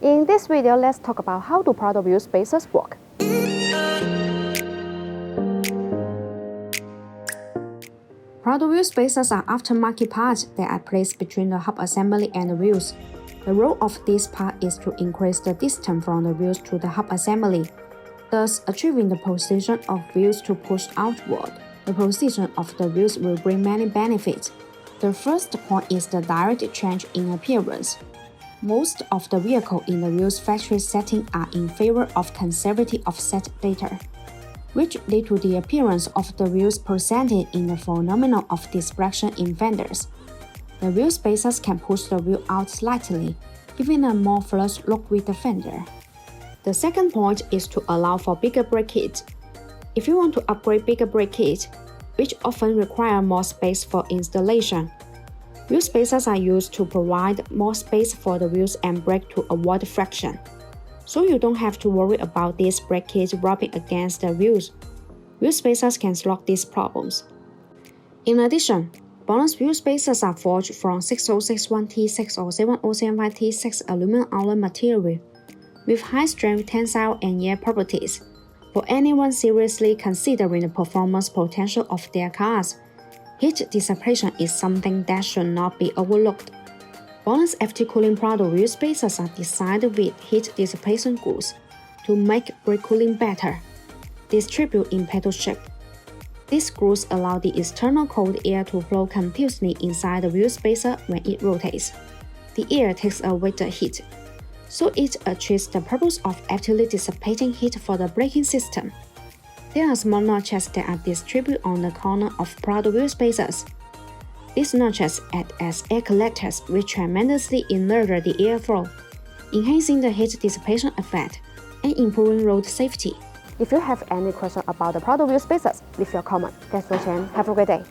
In this video, let's talk about how do Prado wheel spacers work. Prado wheel spacers are aftermarket parts that are placed between the hub assembly and the wheels. The role of this part is to increase the distance from the wheels to the hub assembly, thus achieving the position of wheels to push outward. The position of the wheels will bring many benefits. The first point is the direct change in appearance. Most of the vehicles in the wheel's factory setting are in favor of conservative offset data, which lead to the appearance of the wheels presented in the phenomenon of dispersion in fenders. The wheel spacers can push the wheel out slightly, giving a more flush look with the fender. The second point is to allow for bigger brake kits. If you want to upgrade bigger brake kits, which often require more space for installation, wheel spacers are used to provide more space for the wheels and brake to avoid friction. So you don't have to worry about these brake kits rubbing against the wheels. Wheel spacers can solve these problems. In addition, BONOSS wheel spacers are forged from 6061T6 or 7075T6 aluminum alloy material with high-strength tensile and yield properties. For anyone seriously considering the performance potential of their cars, heat dissipation is something that should not be overlooked. BONOSS FT Cooling Prado wheel spacers are designed with heat dissipation grooves to make brake cooling better, distribute in pedal shape. These grooves allow the external cold air to flow continuously inside the wheel spacer when it rotates. The air takes away the heat, so it achieves the purpose of actively dissipating heat for the braking system. There are small notches that are distributed on the corner of Prado wheel spacers. These notches act as air collectors which tremendously enlarge the airflow, enhancing the heat dissipation effect and improving road safety. If you have any question about the Prado wheel spacers, leave your comment. Thanks for watching. Have a great day.